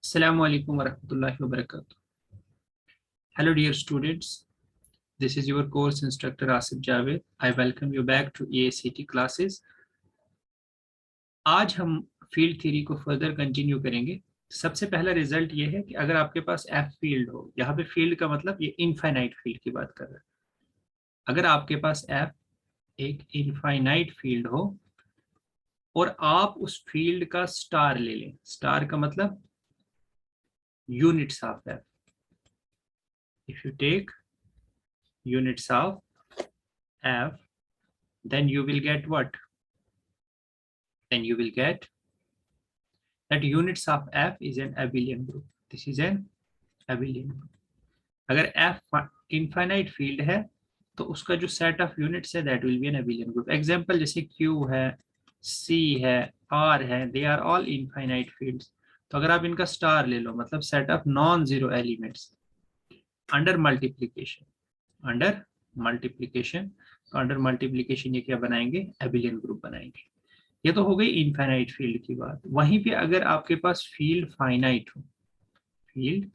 Assalamu alaikum warahmatullahi wabarakatuh. Hello dear students, this is your course instructor Asif Javed. I welcome you back to EACT classes. आज हम field theory को further continue करेंगे। सबसे पहला result ये है कि अगर आपके पास एफ फील्ड हो, यहाँ पे फील्ड का मतलब ये इनफाइनाइट फील्ड की बात कर रहा है। अगर आपके पास एफ एक इनफाइनाइट फील्ड हो और आप उस फील्ड का स्टार ले लें, स्टार का मतलब units of F. If you take units of f, then you will get what? Then you will get that units of f is an abelian group. This is an abelian group. अगर f infinite field है तो उसका जो set of units है that will be an abelian group. Example जैसे q है, c है, r है, they are all infinite fields. तो अगर आप इनका स्टार ले लो मतलब set of non-zero elements under multiplication, under multiplication ये क्या बनाएंगे? एबिलियन ग्रुप बनाएंगे। ये तो हो गई इनफाइनाइट फील्ड की बात। वहीं पे अगर आपके पास फील्ड फाइनाइट हो, फील्ड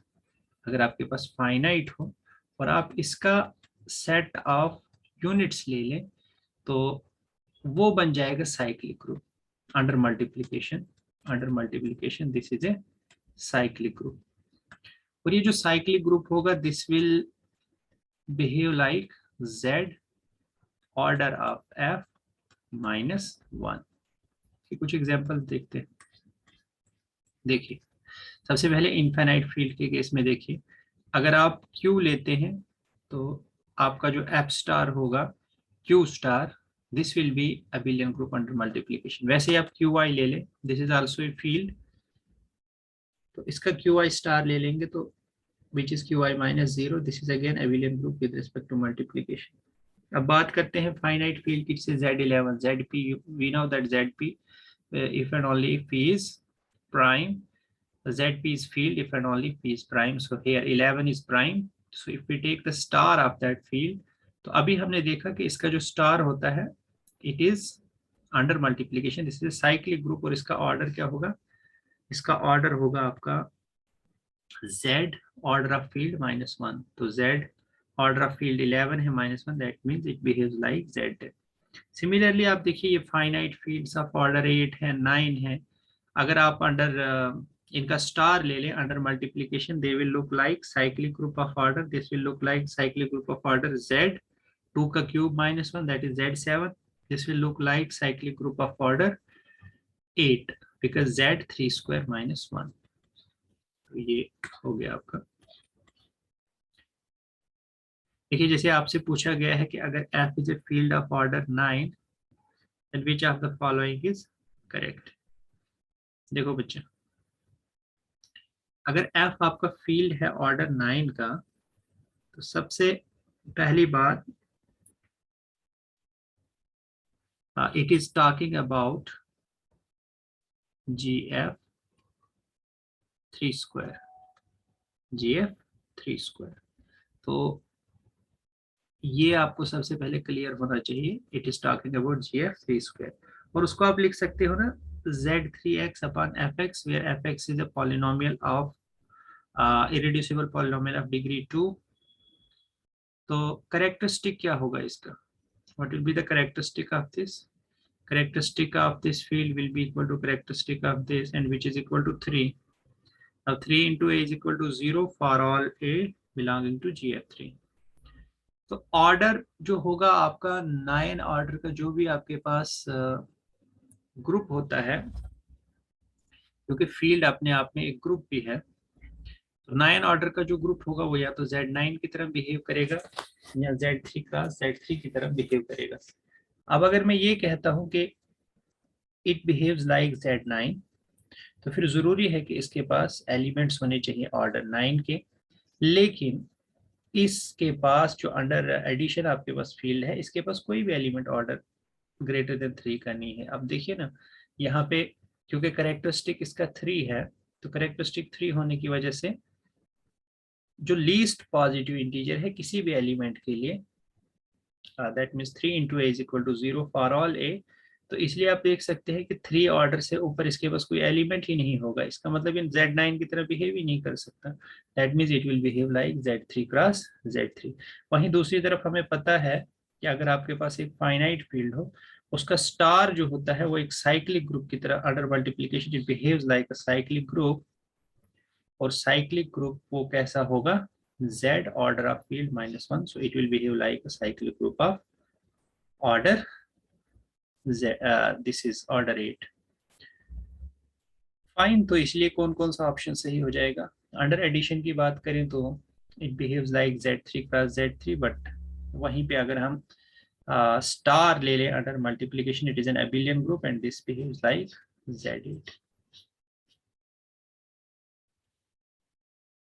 अगर आपके पास फाइनाइट हो और आप इसका सेट ऑफ यूनिट्स ले लें तो वो बन जाएगा cyclic group under multiplication this is a cyclic group. और ये जो साइक्लिक ग्रुप होगा this will behave like z order of f minus 1। कुछ एग्जांपल देखते हैं। देखिए सबसे पहले इनफाइनाइट फील्ड के केस में देखिए, अगर आप q लेते हैं तो आपका जो f स्टार होगा q star, this will be abelian group under multiplication. वैसे ही आप qi ले लें, this is also a field, तो इसका qi स्टार ले लेंगे तो which is qi minus 0, this is again abelian group with respect to multiplication। अब बात करते हैं फाइनाइट फील्ड की, से Z11 ZP, we know that ZP if and only if P is prime, ZP is field if and only P is prime, so here 11 is prime, so if we take the star of that field, तो अभी हमने देखा कि इसका जो star होता है it is under multiplication, this is a cyclic group, और इसका ऑर्डर क्या होगा? इसका ऑर्डर होगा आपका Z order of field minus 1, तो Z order of field 11 है minus 1, that means it behaves like Z। Similarly आप देखिए ये finite fields of order 8 है, 9 है, अगर आप अंडर इनका स्टार ले लें under multiplication they will look like cyclic group of order, this will look like cyclic group of order Z 2 का cube minus 1, that is Z7, this will look like cyclic group of order 8 because Z 3 square minus 1। तो ये हो गया आपका। देखिए जैसे आपसे पूछा गया है कि अगर f is a field of order 9 then which of the following is correct। देखो बच्चे, अगर f आपका फील्ड है ऑर्डर 9 का तो सबसे पहली बात it is talking about gf 3 square, gf 3 square, तो ये आपको सबसे पहले क्लियर होना चाहिए। It is talking about gf 3 square, और उसको आप लिख सकते हो ना z3x upon fx, where fx is a polynomial of irreducible polynomial of degree 2। तो करेक्टरिस्टिक क्या होगा इसका? What will be the characteristic of this? characteristic of this field will be equal to characteristic of this, and which is equal to 3। now 3 into a is equal to 0 for all a belonging to gf3। तो order जो होगा आपका 9 order का जो भी आपके पास group होता है, क्योंकि फील्ड अपने आप में एक ग्रुप भी है, तो 9 ऑर्डर का जो ग्रुप होगा वो या तो Z9 की तरफ बिहेव करेगा या Z3 का Z3 की तरफ बिहेव करेगा। अब अगर मैं ये कहता हूं कि इट बिहेव्स लाइक Z9, तो फिर जरूरी है कि इसके पास एलिमेंट्स होने चाहिए ऑर्डर 9 के, लेकिन इसके पास जो अंडर एडिशन आपके पास फील्ड है इसके पास कोई भी एलिमेंट ऑर्डर ग्रेटर देन 3 का नहीं है। अब देखिए ना यहाँ पे क्योंकि करेक्टरिस्टिक इसका 3 है, तो करेक्टरिस्टिक 3 होने की वजह से जो लीस्ट पॉजिटिव इंटीजर है किसी भी एलिमेंट के लिए, that means 3 into a is equal to 0 for all a, तो इसलिए आप देख सकते हैं कि 3 ऑर्डर से ऊपर इसके पास कोई एलिमेंट ही नहीं होगा, इसका मतलब इन Z9 की तरह बिहेव ही नहीं कर सकता। That means it will behave like Z3 cross Z3। वहीं दूसरी तरफ हमें पता है कि अगर आपके पास एक फाइनाइट फील्ड हो, उसका स्टार जो होता है वो एक साइक्लिक ग्रुप की तरह, under multiplication it behaves like a cyclic group, और साइक्लिक ग्रुप वो कैसा होगा, Z order of field -1, so it will behave like a cyclic group of order Z, this is order 8। Fine, तो इसलिए कौन कौन सा ऑप्शन सही हो जाएगा। अंडर एडिशन की बात करें तो it behaves like Z3 cross Z3, but वहीं पे अगर हम स्टार ले लें under multiplication it is an abelian group and this behaves like Z8।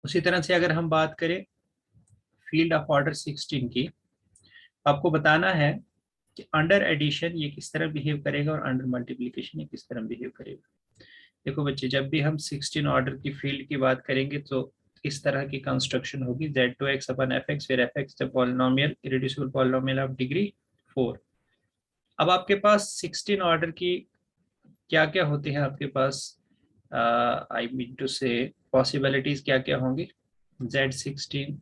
उसी तरह से अगर हम बात करें फील्ड ऑफ ऑर्डर 16 की, आपको बताना है कि अंडर एडिशन ये किस तरह बिहेव करेगा और अंडर मल्टीप्लीकेशन ये किस तरह बिहेव करेगा। देखो बच्चे, जब भी हम 16 ऑर्डर की फील्ड की बात करेंगे तो इस तरह की कंस्ट्रक्शन होगी, Z2x अपन fx, फिर fx the polynomial, irreducible polynomial of degree 4। अब आपके पास 16 ऑर्डर की क्या क्या होते हैं, आपके पास आई मीन टू से पॉसिबिलिटीज क्या क्या होंगी, Z16,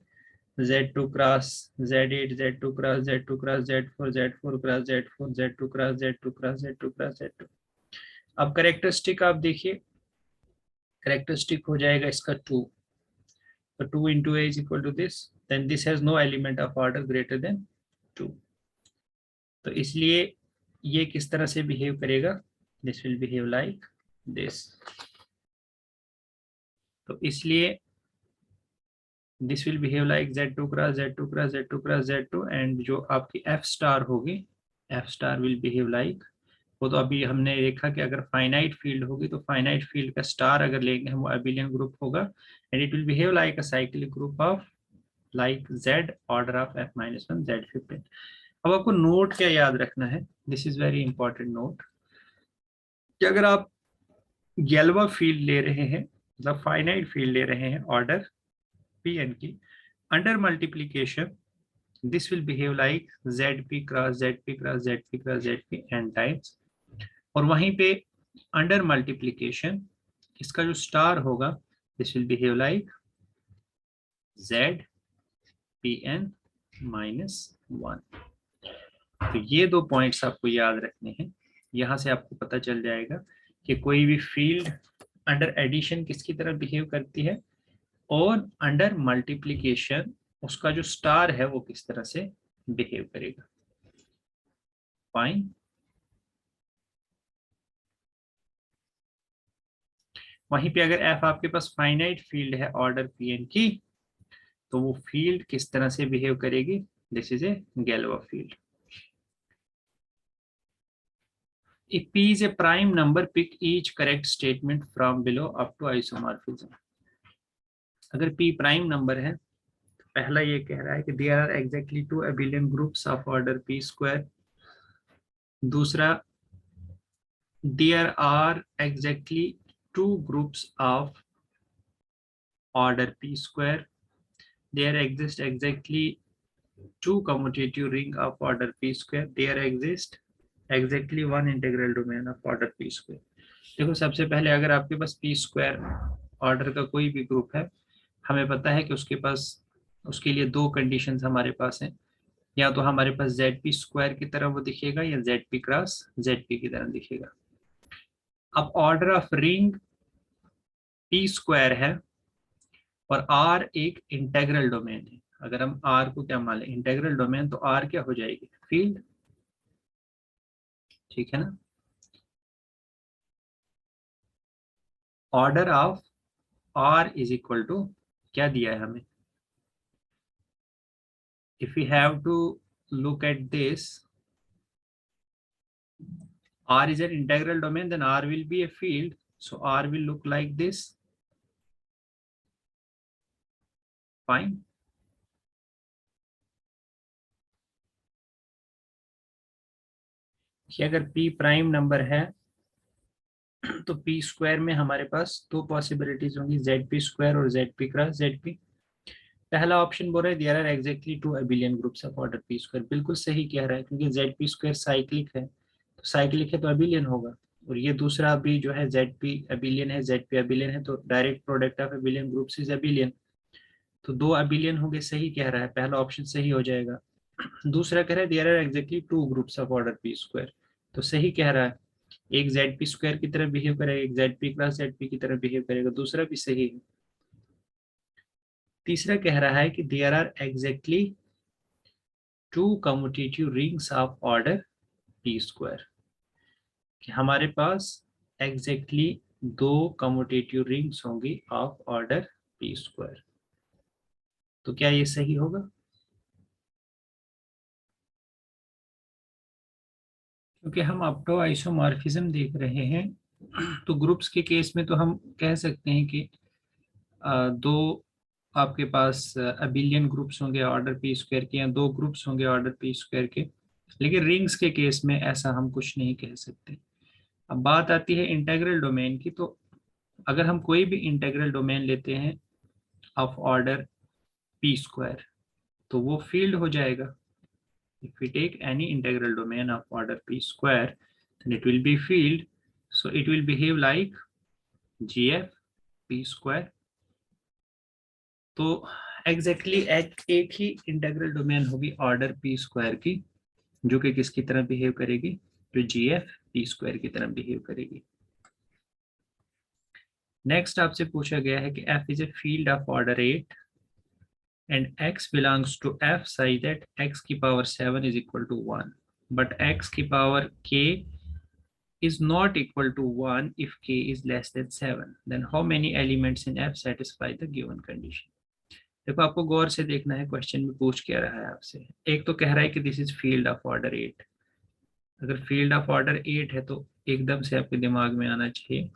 Z2 cross Z8, Z2 cross Z2 cross Z4, Z4 cross Z4, Z2 cross Z2 cross Z2 cross Z2। अब करेक्टरिस्टिक आप देखिए, करेक्टरिस्टिक हो जाएगा इसका 2, so 2 into a is equal to this, then this has no element of order greater than 2। तो इसलिए ये किस तरह से बिहेव करेगा, this will behave like this। तो इसलिए this will behave like Z2 cross Z2 cross Z2 cross Z2, and जो आपकी F star होगी, F star will behave like, वो तो अभी हमने देखा कि अगर फाइनाइट फील्ड होगी तो फाइनाइट फील्ड का स्टार अगर लेंगे हम वो एबिलियन ग्रुप होगा, and it will behave like a cyclic group of like Z order of F-1 Z15। अब आपको नोट क्या याद रखना है, this is very important note, कि अगर आप गैल्वा फील्ड ले रहे हैं, मतलब फाइनाइट फील्ड ले रहे हैं ऑर्डर Pn की, under multiplication this will behave like ZP cross ZP cross ZP cross ZP n times, और वहीं पे अंडर मल्टीप्लीकेशन इसका जो स्टार होगा this will behave like ZPn -1। तो ये दो पॉइंट्स आपको याद रखने हैं, यहां से आपको पता चल जाएगा कि कोई भी फील्ड अंडर एडिशन किसकी तरह बिहेव करती है, और अंडर मल्टीप्लीकेशन उसका जो स्टार है वो किस तरह से बिहेव करेगा। फाइन, वहीं पे अगर f आपके पास फाइनाइट फील्ड है ऑर्डर Pn की, तो वो फील्ड किस तरह से बिहेव करेगी, this is a Galois field. If P is a prime number, pick each correct statement from below up to isomorphism। अगर P प्राइम नंबर है, तो पहला ये कह रहा है कि there are exactly 2 abelian groups of order P square। दूसरा, there are exactly 2 groups of order P square। There exist exactly 2 commutative ring of order P square। There exist exactly 1 integral domain of order P square। देखो, सबसे पहले अगर आपके पास P square order का कोई भी group है, हमें पता है कि उसके पास, उसके लिए दो कंडीशंस हमारे पास हैं, या तो हमारे पास ZP स्क्वायर की तरह वो दिखेगा या ZP क्रॉस ZP की तरह दिखेगा। अब order of ring P square है और R एक इंटेग्रल डोमेन है, अगर हम R को क्या मान लें, इंटेग्रल डोमेन, तो R क्या हो जाएगी, फील्ड। ठीक है ना। Order of R is equal to क्या दिया है हमें, if we have to look at this, R is an integral domain, then R will be a field, so R will look like this। Fine, कि अगर P prime number है तो P square में हमारे पास दो पॉसिबिलिटीज होंगी, ZP square और ZP cross ZP। पहला ऑप्शन बोल रहा है there are exactly 2 abelian groups of order P square, बिल्कुल सही कह रहा है, क्योंकि ZP स्क्वायर साइक्लिक है, साइक्लिक है तो अबिलियन होगा, और ये दूसरा भी जो है ZP अबिलियन है, ZP अबिलियन है, तो direct product of abelian groups is abelian. तो 2 अबिलियन होंगे, सही कह रहा है, पहला ऑप्शन सही हो जाएगा। दूसरा कह रहा है there are exactly 2 groups of order P square, तो सही कह रहा है, एक ZP स्क्वायर की तरह बिहेव करेगा, एक ZP क्रॉस ZP की तरह बिहेव करेगा, दूसरा भी सही है। तीसरा कह रहा है कि there are exactly 2 commutative rings of order P square, कि हमारे पास एग्जैक्टली 2 कम्यूटेटिव रिंग्स होंगी ऑफ ऑर्डर पी स्क्वायर। तो क्या ये सही होगा? क्योंकि हम ऑप्टो आइसोमॉर्फिज्म देख रहे हैं, तो ग्रुप्स के केस में तो हम कह सकते हैं कि दो आपके पास अबिलियन ग्रुप्स होंगे ऑर्डर पी स्क्वायर के, या 2 ग्रुप्स होंगे ऑर्डर पी स्क्वायर के, लेकिन रिंग्स के केस में ऐसा हम कुछ नहीं कह सकते। अब बात आती है इंटीग्रल डोमेन की, तो अगर हम कोई भी इंटीग्रल डोमेन लेते हैं ऑफ ऑर्डर पी स्क्वायर, तो वो फील्ड हो जाएगा। if we take any integral domain of order p square, then it will be field, so it will behave like gf p square। तो एग्जैक्टली एक ही integral domain होगी order P square की, जो कि किसकी तरह बिहेव करेगी, तो gf p स्क्वायर की तरह बिहेव करेगी। नेक्स्ट आपसे पूछा गया है कि f is a field of order 8 and x belongs to f such that x की power 7 is equal to 1, but x की power k is not equal to 1 if k is less than 7, then how many elements in f satisfy the given condition। देखो आपको गौर से देखना है, question में पूछ क्या रहा है आपसे। एक तो कह रहा है कि this is field of order 8, अगर फील्ड ऑफ ऑर्डर 8 है तो एकदम से आपके दिमाग में आना चाहिए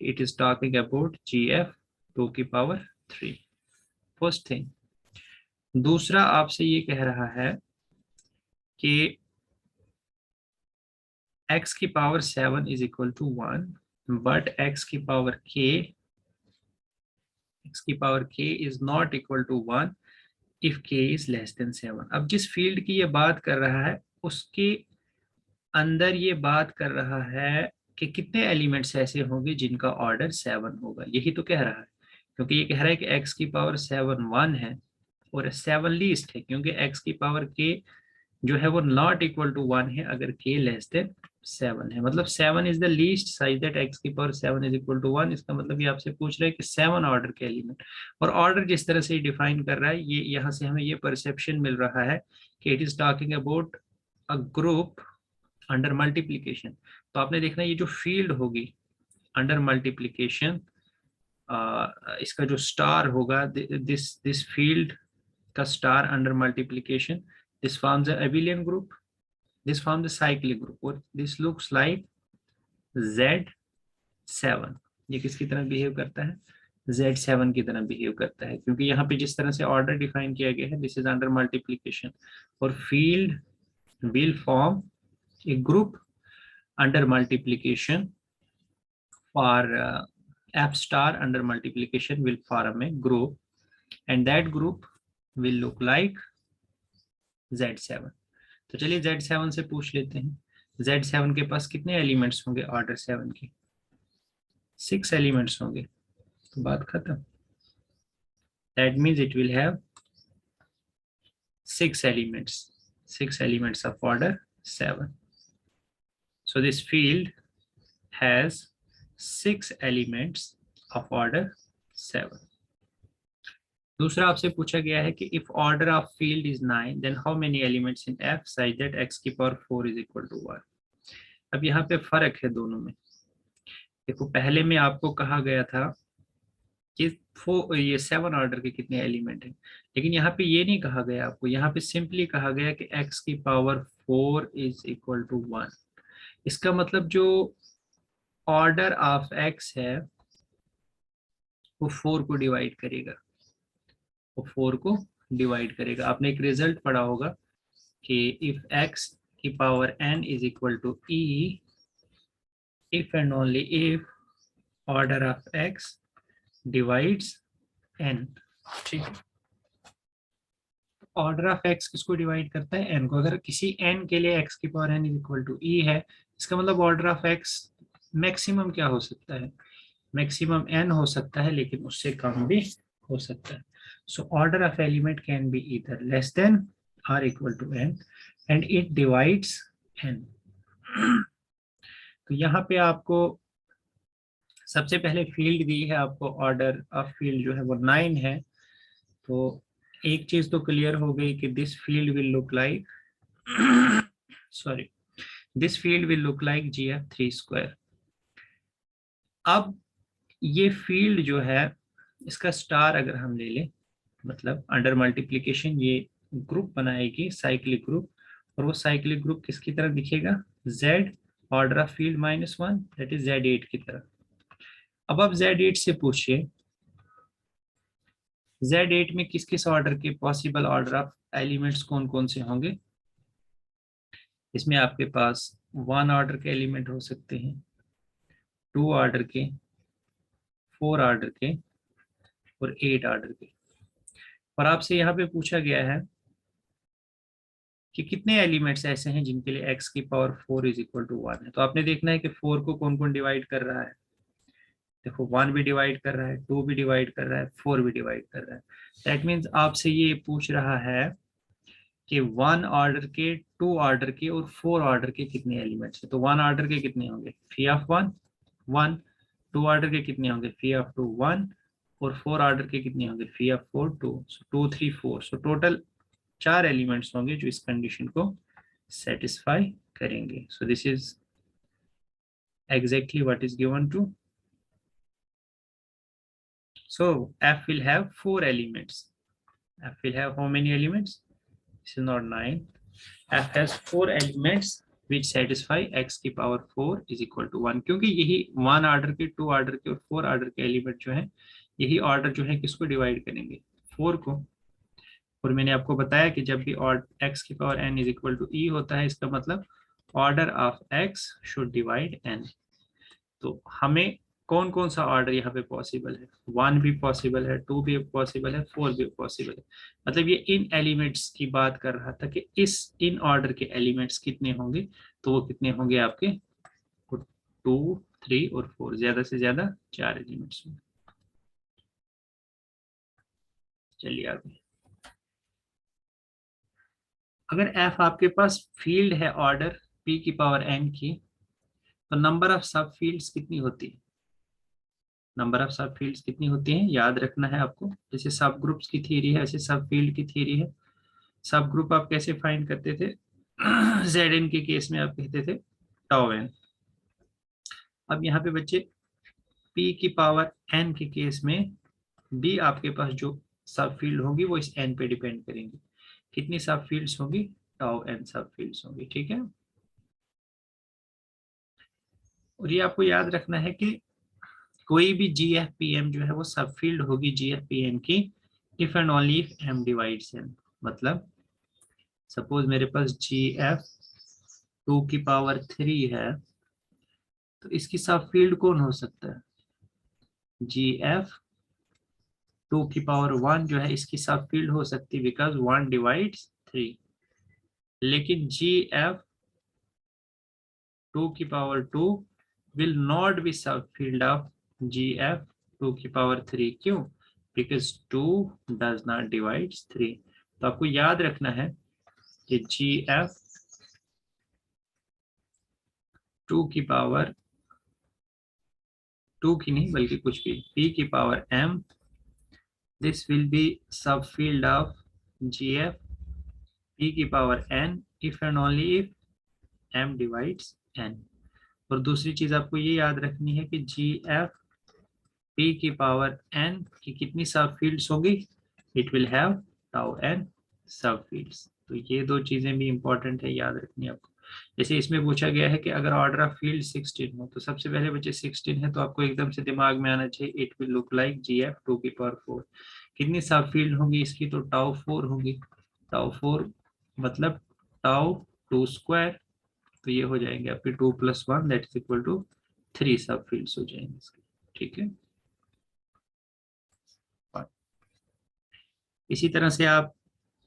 कि it is talking about gf 2 की पावर 3, फर्स्ट थिंग। दूसरा आपसे ये कह रहा है कि x की power 7 is equal to 1, but x की power k is not equal to 1 if k is less than 7। अब जिस फील्ड की ये बात कर रहा है उसके अंदर ये बात कर रहा है कि कितने एलिमेंट्स ऐसे होंगे जिनका ऑर्डर 7 होगा, यही तो कह रहा है। क्योंकि ये कह रहा है कि x की पावर 7 1 है और 7 लीस्ट है, क्योंकि x की पावर k जो है वो नॉट इक्वल टू 1 है अगर k लेस देन 7 है, मतलब 7 is the least size that x की पावर 7 इज इक्वल टू 1। इसका मतलब ये आपसे पूछ रहे हैं कि 7 ऑर्डर के एलिमेंट, और ऑर्डर जिस तरह से डिफाइन कर रहा है, ये यहाँ से हमें ये परसेप्शन मिल रहा है कि it is talking about a group under multiplication. तो आपने देखना ये जो फील्ड होगी अंडर मल्टीप्लीकेशन, इसका जो स्टार होगा, दिस फील्ड का star under multiplication, this forms a abelian group, this forms a cyclic group, और this looks like Z7। ये किसकी तरह बिहेव करता है, Z7 की तरह बिहेव करता है, क्योंकि यहाँ पे जिस तरह से ऑर्डर डिफाइन किया गया है, दिस इज अंडर मल्टीप्लीकेशन, और field will form A group under multiplication for f star under multiplication will form a group, and that group will look like Z7। तो चलिए Z7 से पूछ लेते हैं, Z7 के पास कितने एलिमेंट्स होंगे ऑर्डर 7 के, 6 एलिमेंट्स होंगे, तो बात खत्म। That means it will have 6 elements of order 7। So this field has 6 elements of order 7। दूसरा आपसे पूछा गया है कि if order of field is 9 then how many elements in f such that x की पावर 4 इज इक्वल टू 1। अब यहाँ पे फर्क है दोनों में। देखो पहले में आपको कहा गया था कि ये 7 ऑर्डर के कितने एलिमेंट हैं, लेकिन यहाँ पे ये नहीं कहा गया आपको, यहाँ पे सिंपली कहा गया कि x की पावर 4 इज इक्वल टू 1। इसका मतलब जो ऑर्डर ऑफ x है वो 4 को डिवाइड करेगा, वो 4 को डिवाइड करेगा। आपने एक रिजल्ट पढ़ा होगा कि इफ x की power n is equal to e, if and only if order of x divides n। ठीक है, ऑर्डर ऑफ एक्स किसको डिवाइड करता है, एन को। अगर किसी एन के लिए एक्स की power n is equal to e है, इसका मतलब ऑर्डर ऑफ एक्स मैक्सिमम क्या हो सकता है, मैक्सिमम एन हो सकता है, लेकिन उससे कम भी हो सकता है। So order of element can be either less than or equal to N and it divides N. तो यहाँ पे आपको सबसे पहले फील्ड दी है, आपको ऑर्डर ऑफ फील्ड जो है वो 9 है। तो एक चीज तो क्लियर हो गई कि this field will look like sorry, this field will look like GF3 square. अब ये फील्ड जो है इसका स्टार अगर हम ले लें, मतलब अंडर मल्टीप्लीकेशन ये ग्रुप बनाएगी साइक्लिक ग्रुप, और वो साइक्लिक ग्रुप किसकी तरह दिखेगा, Z order of field -1 that is Z8 की तरह। अब आप Z8 से पूछिए Z8 में किस किस ऑर्डर के पॉसिबल ऑर्डर ऑफ एलिमेंट्स कौन कौन से होंगे। इसमें आपके पास 1 ऑर्डर के एलिमेंट हो सकते हैं, 2 ऑर्डर के, 4 ऑर्डर के और 8 ऑर्डर के। और आपसे यहाँ पे पूछा गया है कि कितने एलिमेंट्स ऐसे हैं जिनके लिए x की पावर 4 इज इक्वल टू 1 है। तो आपने देखना है कि 4 को कौन कौन डिवाइड कर रहा है। देखो 1 भी डिवाइड कर रहा है, 2 भी डिवाइड कर रहा है, 4 भी डिवाइड कर रहा है। दैट मीन्स आपसे ये पूछ रहा है कि 1 ऑर्डर के, 2 ऑर्डर के और 4 ऑर्डर के कितने एलिमेंट्स हैं। तो 1 ऑर्डर के कितने होंगे, फी ऑफ 1 1, 2 ऑर्डर के कितने होंगे, फी ऑफ 2 1, और 4 ऑर्डर के कितने होंगे, phi of 4 2। So 2 3 4, so total 4 elements होंगे जो इस कंडीशन को सेटिस्फाई करेंगे। So this is exactly what is given to. So F will have 4 elements. F will have how many elements? This is not 9. F has 4 elements which satisfy x की power 4 is equal to 1, क्योंकि यही 1 order के, 2 order के और 4 order के element जो है, यही ऑर्डर जो है किसको डिवाइड करेंगे, 4 को। और मैंने आपको बताया कि जब भी x की power n is equal to e होता है, इसका मतलब order of x should divide n। तो हमें कौन कौन सा ऑर्डर यहाँ पे पॉसिबल है, 1 भी पॉसिबल है, 2 भी पॉसिबल है, 4 भी पॉसिबल है। मतलब ये इन एलिमेंट्स की बात कर रहा था कि इस इन ऑर्डर के एलिमेंट्स कितने होंगे। तो वो कितने होंगे आपके, 2 3 और 4, ज्यादा से ज्यादा 4 एलिमेंट्स होंगे। चलिए आगे। अगर f आपके पास फील्ड है ऑर्डर p की पावर n की, तो नंबर ऑफ सब फील्ड्स कितनी होती है, नंबर ऑफ सब फील्ड्स कितनी होती हैं याद रखना है आपको। जैसे सब ग्रुप्स की थ्योरी है, ऐसे सब फील्ड की थ्योरी है। सब ग्रुप आप कैसे फाइंड करते थे Zn के केस में आप कहते थे टाउ n। अब यहाँ पे बच्चे p की पावर n के केस में भी आपके पास जो सब फील्ड होगी वो इस n पे डिपेंड करेंगी। कितनी सब फील्ड्स होंगी, टाउ n सब फील्ड्स होंगी, ठीक है। और ये आपको याद रखना है कि कोई भी GFPM जो है वो सब फील्ड होगी GFPM की if and only if m divides n। मतलब सपोज मेरे पास GF 2 की पावर 3 है, तो इसकी सब फील्ड कौन हो सकता है, GF 2 की पावर 1 जो है इसकी सब फील्ड हो सकती है, बिकॉज 1 डिवाइड्स 3। लेकिन GF 2 की पावर 2 विल नॉट बी सब फील्ड ऑफ GF 2 की पावर 3। क्यों, बिकॉज 2 डज नॉट डिवाइड्स 3। तो आपको याद रखना है कि GF 2 की पावर 2 की नहीं बल्कि कुछ भी p की power m, this will be सब फील्ड ऑफ GF p की power n if and only if m divides n। और दूसरी चीज आपको ये याद रखनी है कि GF p की पावर n की कितनी सब फील्ड्स होगी, it will have tau n सब फील्ड्स। तो ये दो चीजें भी इंपॉर्टेंट है, याद रखनी है आपको। जैसे इसमें पूछा गया है कि अगर ऑर्डर ऑफ फील्ड 16 हो, तो सबसे पहले बच्चे 16 है तो आपको एकदम से दिमाग में आना चाहिए it will look like GF 2 की पावर 4। कितनी सब फील्ड होंगी इसकी, तो टाउ 4 होंगी। टाउ 4 मतलब टाउ 2 स्क्वायर, तो ये हो जाएंगे आपके 2 + 1 दैट इज इक्वल टू 3 सब फील्ड्स हो जाएंगे इसके, ठीक है। इसी तरह से आप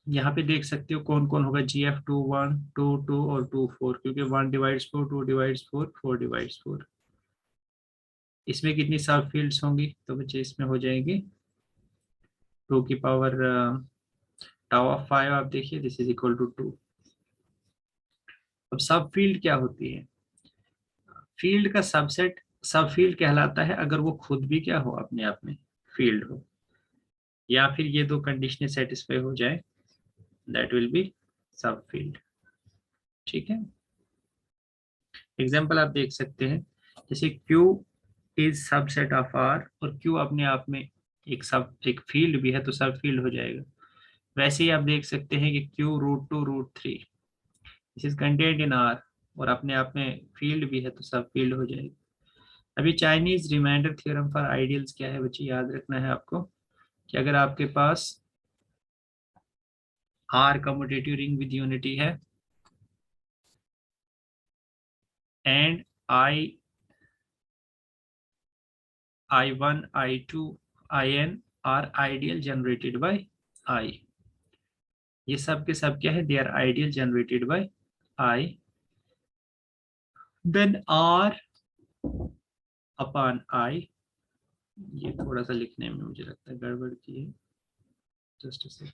यहाँ पे देख सकते हो कौन कौन होगा, GF2 1 2 2 और 2 4, क्योंकि 1 डिवाइड्स 4, 2 डिवाइड्स 4, 4 डिवाइड्स 4। इसमें कितनी सब फील्ड्स होंगी, तो बच्चे इसमें हो जाएगी 2 की पावर टाउ ऑफ 5। आप देखिए दिस इज इक्वल टू 2। अब सब फील्ड क्या होती है, फील्ड का सबसेट सब फील्ड कहलाता है अगर वो खुद भी क्या हो, अपने आप में फील्ड हो, या फिर ये दो कंडीशनें सेटिस्फाई हो जाए, दैट विल बी सब फील्ड। ठीक है, एग्जांपल आप देख सकते हैं, जैसे Q is subset of R, और Q अपने आप में एक फील्ड भी है, तो सब फील्ड हो जाएगा। वैसे ही आप देख सकते हैं कि Q√2√3 this is contained in R, और अपने आप में फील्ड भी है, तो सब फील्ड हो जाएगा। अभी Chinese remainder theorem for ideals क्या है बच्चे, याद रखना है आपको कि अगर आपके पास R commutative ring with unity है and I1 I2 In are ideal generated by I, ये सब के सब क्या है, they are ideal generated by I, then R upon I, ये थोड़ा सा लिखने में मुझे लगता है गड़बड़ की है, जस्ट अ सेकंड।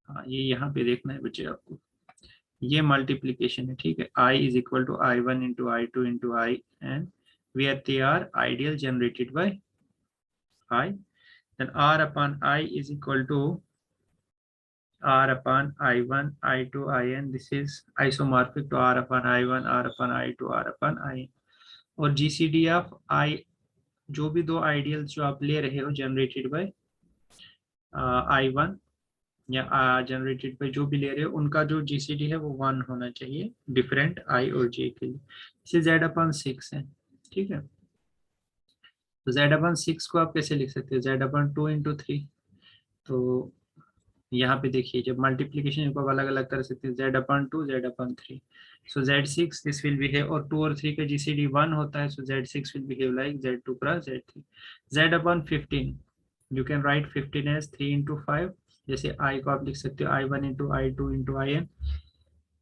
हाँ, ये यहाँ पे देखना है बच्चे आपको, ये मल्टीप्लीकेशन है, ठीक है। I is equal to I1 into I2 into I, and where they are ideal generated by I, then R upon I is equal to R upon I1 I2 In, this is isomorphic to R upon I1 R upon I2 R upon I, और GCD of I, जो भी दो ideals जो आप ले रहे हो generated by I1 या जनरेटेड बाय जो भी ले रहे हो, उनका जो GCD है वो 1 होना चाहिए डिफरेंट I और J के लिए। इसे Z अपॉन 6 है, ठीक है। तो Z अपॉन 6 को आप कैसे लिख सकते हो, Z अपॉन 2 इंटू 3। तो यहाँ पे देखिए जब मल्टीप्लीकेशन को अलग अलग कर सकते हैं, Z upon 2 Z upon 3, so Z6 this will behave, और 2 और 3 का GCD 1 होता है, so Z6 will behave like Z2 cross Z3। Z upon 15, you can write 15 as 3 into 5, जैसे I को आप लिख सकते हो I1 into I2 into IN,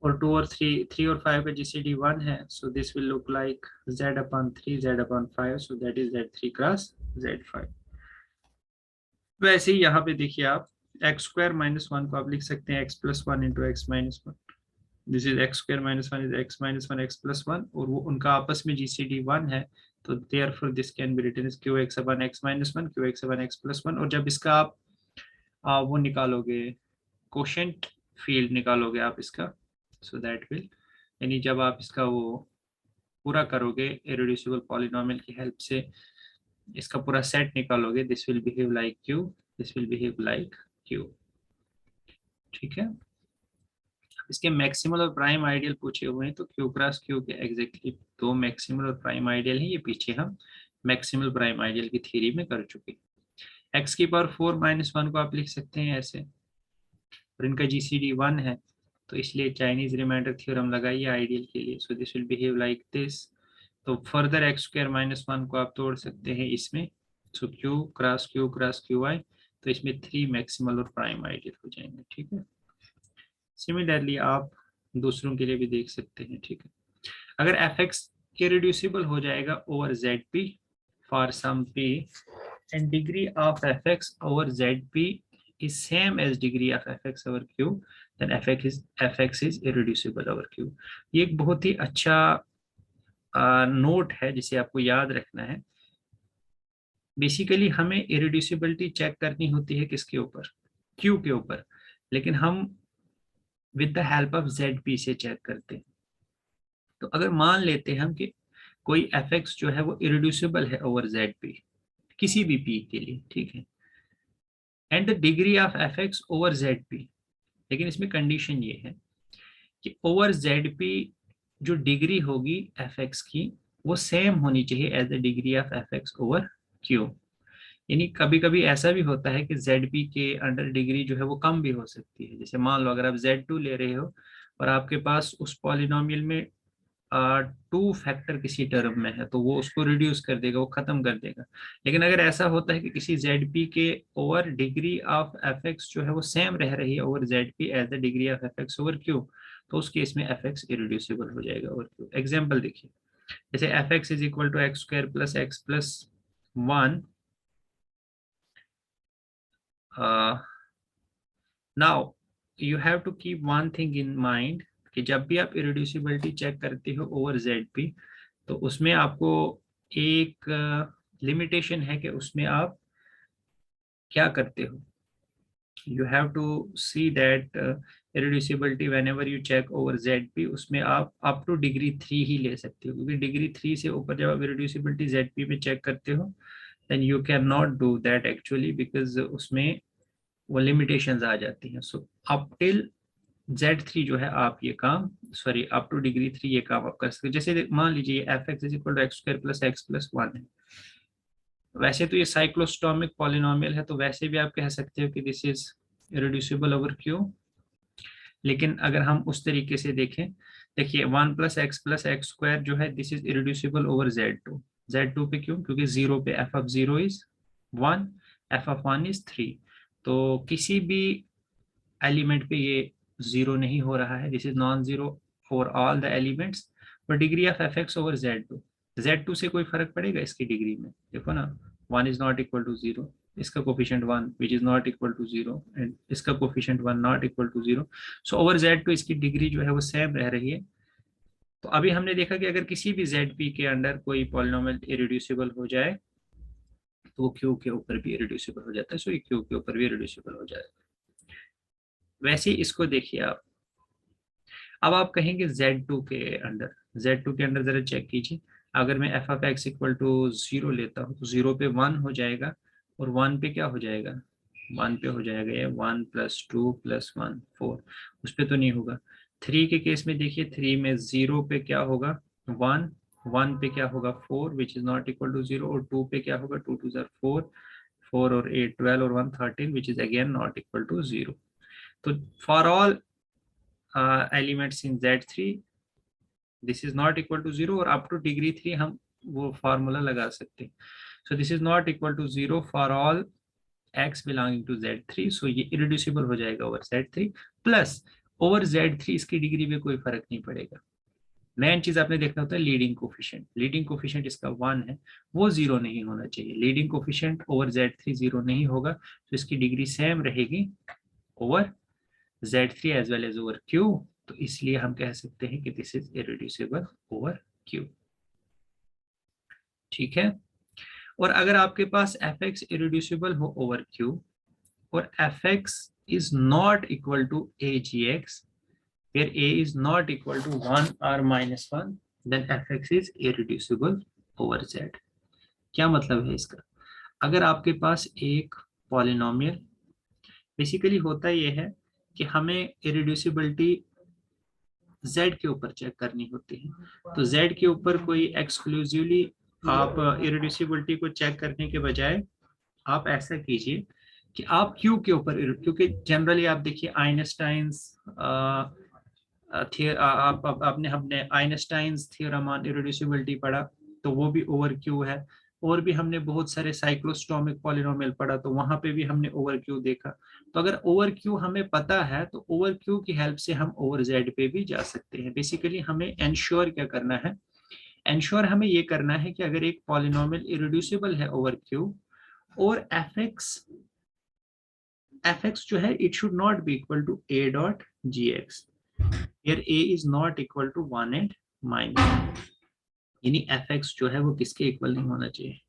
और 2 और 3 और 5 का GCD 1 है, so this will look like Z upon 3 Z upon 5, so that is Z3 cross Z5। वैसे ही यहाँ पे देखिए आप एक्स स्क्वायर माइनस 1 को आप लिख सकते हैं x plus 1 into x minus 1, this is x square minus 1 is x minus 1 x plus 1, और वो उनका आपस में GCD 1 है, तो therefore this can be written as Q X upon X minus 1 Q X upon X plus 1। और जब इसका आप वो निकालोगे, कोशेंट फील्ड निकालोगे आप इसका, सो दैट विल, यानी जब आप इसका वो पूरा करोगे इररेड्यूसिबल पॉलिनोमियल की हेल्प से, इसका पूरा सेट निकालोगे, this will behave like Q, this will behave like Q, ठीक है। इसके मैक्सिमल और प्राइम आइडियल पूछे हुए हैं, तो क्यू क्रॉस क्यू के एग्जैक्टली दो मैक्सिमल और प्राइम आइडियल हैं, ये पीछे हम मैक्सिमल प्राइम आइडियल की थ्योरी में कर चुके। एक्स की पावर 4 माइनस 1 को आप लिख सकते हैं ऐसे, और इनका GCD 1 है, तो इसलिए चाइनीज रिमाइंडर थ्योरम लगाइए आइडियल के लिए, so this will behave like this. तो फर्दर एक्स स्क्वायर माइनस 1 को आप तोड़ सकते हैं इसमें, सो क्यू क्रॉस क्यू आई, तो इसमें 3 मैक्सिमल और प्राइम आइडियल हो जाएंगे, ठीक है। सिमिलरली आप दूसरों के लिए भी देख सकते हैं, ठीक है। अगर एफ एक्स इरेड्यूसिबल हो जाएगा over Z P for some P, and degree of F x over Z P is same as degree of F x over Q, then F x is irreducible over Q. ये एक बहुत ही अच्छा note है जिसे आपको याद रखना है। बेसिकली हमें इरेड्यूसिबिलिटी चेक करनी होती है किसके ऊपर, क्यू के ऊपर, लेकिन हम with the help of Z P से चेक करते हैं। तो अगर मान लेते हैं हम कि कोई एफ एक्स जो है वो इरिड्यूसिबल है ओवर जेड पी, किसी भी पी के लिए, ठीक है, and the degree of F x over Z P, लेकिन इसमें कंडीशन ये है कि ओवर जेड पी जो डिग्री होगी एफ एक्स की वो सेम होनी चाहिए as the degree of F x over Q. यानी कभी कभी ऐसा भी होता है कि जेड पी के अंडर डिग्री जो है वो कम भी हो सकती है। जैसे मान लो अगर आप Z2 ले रहे हो और आपके पास उस पॉलिनोमियल में टू फैक्टर किसी टर्म में है तो वो उसको रिड्यूस कर देगा, वो खत्म कर देगा। लेकिन अगर ऐसा होता है कि किसी जेड पी के over degree of F X जो है वो सेम रह रही है over Z P as the degree of F x over Q, तो उस केस में एफ एक्स इरिड्यूसिबल हो जाएगा ओवर क्यू। एग्जाम्पल देखिए, जैसे F x is equal to X square plus x plus one. Now you have to keep one thing in mind कि जब भी आप इरिड्यूसिबिलिटी चेक करते हो ओवर जेड पी, तो उसमें आपको एक लिमिटेशन है कि उसमें आप क्या करते हो। You have to see that irreducibility whenever you check over Z p, उसमें आप अप टू डिग्री 3 ही ले सकते हो, क्योंकि डिग्री 3 से ऊपर जब आप इरिड्यूसिबिलिटी जेड पी में चेक करते हो then you can not do that actually, because उसमें वो लिमिटेशंस आ जाती हैं। सो अप टिल Z3 जो है आप ये काम, सॉरी अप टू डिग्री 3 ये काम आप कर सकते हो। जैसे मान लीजिए F x is equal to X square plus x plus one है, वैसे तो ये साइक्लोस्टोमिक पॉलिनोमियल है, तो वैसे भी आप कह सकते हो कि this is irreducible over Q. लेकिन अगर हम उस तरीके से देखें, देखिए वन प्लस एक्स स्क्वायर जो है this is irreducible over Z2 पे क्यों, क्योंकि जीरो पे F of zero is one, F of one is three, तो किसी भी एलिमेंट पे ये जीरो नहीं हो रहा है, this is non zero for all the elements. पर degree of F x over Z2 से कोई फर्क पड़ेगा इसकी डिग्री में, देखो ना, one is not equal to zero, इसका coefficient one which is not equal to zero and इसका coefficient one not equal to zero. So over Z2 इसकी डिग्री जो है वो सेम रह रही है। तो अभी हमने देखा कि अगर किसी भी ZP के अंडर कोई पॉलिनोमियल इरिड्यूसिबल हो जाए तो वो Q के ऊपर भी इरिड्यूसिबल हो जाता है, सो ये Q के ऊपर भी इरिड्यूसिबल हो जाएगा। वैसे इसको देखिए आप, अब आप कहेंगे Z2 के अंडर जरा चेक कीजिए, अगर मैं F of X equal to zero लेता हूँ तो जीरो पे वन हो जाएगा, और वन पे क्या हो जाएगा, वन पे हो जाएगा ये one plus two plus one four, उस पर तो नहीं होगा। थ्री के केस में देखिए, थ्री में जीरो पे क्या होगा वन, वन पे क्या होगा four which is not equal to zero, और टू पे क्या होगा टू टू जार फोर, फोर और एट 12 और one 13 which is again not equal to zero. तो for all elements in Z3 this is not equal to zero, और up to degree 3 हम वो फार्मूला लगा सकते हैं। So this is not equal to zero for all x belonging to Z3, सो ये irreducible हो जाएगा over Z3, plus over Z3 इसकी डिग्री में कोई फर्क नहीं पड़ेगा। मेन चीज आपने देखना होता है लीडिंग कोफिशिएंट इसका वन है, वो जीरो नहीं होना चाहिए। Leading coefficient over Z3 zero नहीं होगा तो इसकी डिग्री सेम रहेगी over Z3 as well as over Q, तो इसलिए हम कह सकते हैं कि this is irreducible over Q। ठीक है, और अगर आपके पास एफ एक्स इरिड्यूसिबल हो ओवर Q और F x is not equal to A ji X, where a is not equal to 1 or -1, then fx is irreducible over z। क्या मतलब है इसका, अगर आपके पास एक पॉलिनोमियल, बेसिकली होता यह है कि हमें इरिड्यूसिबिलिटी z के ऊपर चेक करनी होती है, तो z के ऊपर कोई एक्सक्लूसिवली आप इरिड्यूसिबिलिटी को चेक करने के बजाय आप ऐसा कीजिए कि आप q के ऊपर, क्योंकि जनरली आप देखिए आइंस्टाइंस आपने हमने आइंस्टाइंस थ्योरम ऑन इरिड्यूसिबिलिटी पढ़ा, तो वो भी ओवर क्यू है, और भी हमने बहुत सारे साइक्लोस्टोमिक पॉलिनोमियल पढ़ा तो वहां पे भी हमने ओवर क्यू देखा। तो अगर ओवर क्यू हमें पता है तो ओवर क्यू की हेल्प से हम ओवर जेड पे भी जा सकते हैं। बेसिकली हमें एंश्योर क्या करना है, एंश्योर हमें ये करना है कि अगर एक पॉलिनोमियल इरिड्यूसिबल है ओवर क्यू और एफ एक्स जो है it should not be equal to A dot ji X, here a is not equal to 1 and minus, यानी fx जो है वो किसके इक्वल नहीं होना चाहिए।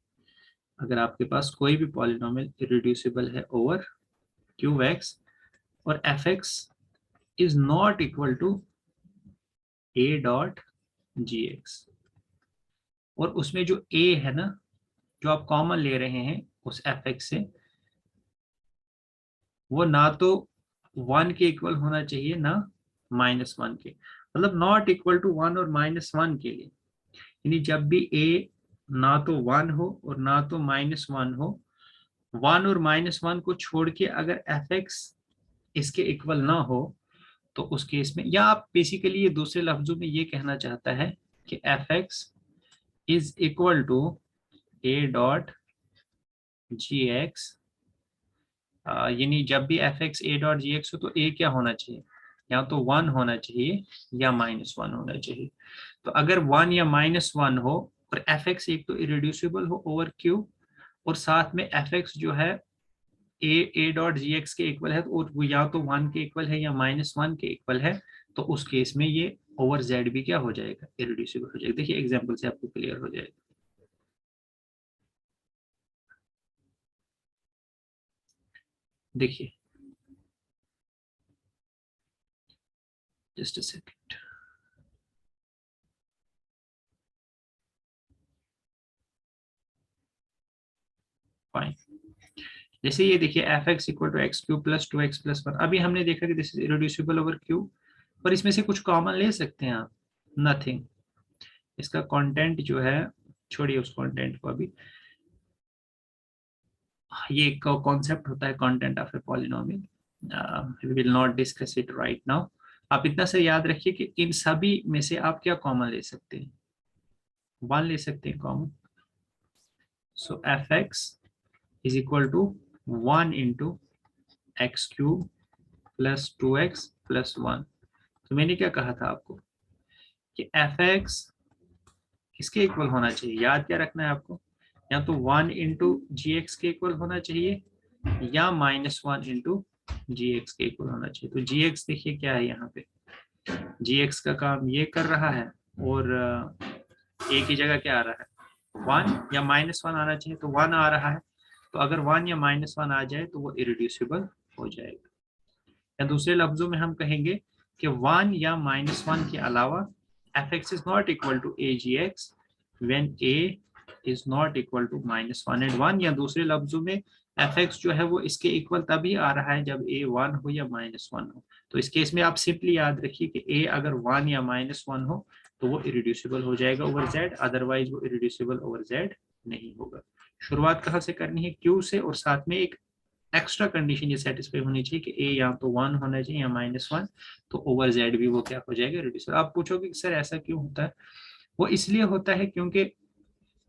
अगर आपके पास कोई भी पॉलिनोमियल इरिड्यूसिबल है ओवर qx और fx is not equal to a dot gx, और उसमें जो a है ना, जो आप कॉमन ले रहे हैं उस fx से, वो ना तो 1 के इक्वल होना चाहिए ना -1 के, मतलब नॉट इक्वल टू 1 और -1 के लिए, यानी जब भी a ना तो 1 हो और ना तो -1 हो, 1 और -1 को छोड़ के अगर fx इसके इक्वल ना हो तो उस केस में, या आप बेसिकली ये दूसरे लफ्जों में ये कहना चाहता है कि f x is equal to A dot ji x, यानी जब भी f x a dot ji x हो तो ए क्या होना चाहिए, या तो 1 होना चाहिए या -1 होना चाहिए। तो अगर 1 या -1 हो और एफ एक्स एक तो इरेड्यूसिबल हो ओवर क्यू, और साथ में एफ एक्स जो है ए डॉट जी एक्स के इक्वल है, और वो या तो 1 के इक्वल है या -1 के इक्वल है, तो उस केस में ये ओवर जेड भी क्या हो जाएगा, इरेड्यूसिबल हो जाएगा। देखिए एग्जाम्पल से आपको क्लियर हो जाएगा। देखिए जस्ट अ सेकंड, फाइन। जैसे ये देखिए f x equal to x cube plus 2x plus 1, अभी हमने देखा कि this is irreducible over Q, और इसमें से कुछ कॉमन ले सकते हैं आप, नथिंग। इसका कंटेंट जो है, छोड़िए उस कंटेंट को अभी, ये एक कॉन्सेप्ट होता है content of a polynomial, we will not discuss it right now. आप इतना से याद रखिए कि इन सभी में से आप क्या कॉमन ले सकते हैं, 1 ले सकते हैं common. So f x is equal to 1 into x cube plus 2x plus 1। तो मैंने क्या कहा था आपको कि एफ एक्स किसके इक्वल होना चाहिए, याद क्या रखना है आपको, या तो 1 इंटू जी एक्स के इक्वल होना चाहिए या -1 इंटू जी एक्स के इक्वल होना चाहिए। तो जी एक्स देखिए क्या है, यहाँ पे जी एक्स का काम ये कर रहा है, और ए की जगह क्या आ रहा है 1 या -1 आना चाहिए, तो 1 आ रहा है। तो अगर 1 या -1 आ जाए तो वो इरिड्यूसिबल हो जाएगा, या दूसरे लफ्जों में हम कहेंगे कि 1 या -1 के अलावा f x is not equal to A ji x when a is not equal to -1 and 1, या दूसरे लफ्जों में एफ एक्स जो है वो इसके इक्वल तभी आ रहा है जब ए 1 हो या -1 हो। तो इस केस में आप सिंपली याद रखिए कि ए अगर 1 या -1 हो तो वो इरिड्यूसिबल हो जाएगा ओवर जेड, अदरवाइज वो इरिड्यूसिबल ओवर जेड नहीं होगा। शुरुआत कहाँ से करनी है, क्यू से, और साथ में एक एक्स्ट्रा कंडीशन ये सेटिस्फाई होनी चाहिए कि ए या तो 1 होना चाहिए या -1, तो ओवर जेड भी वो क्या हो जाएगा, रिड्यूस। आप पूछोगे सर ऐसा क्यों होता है, वो इसलिए होता है क्योंकि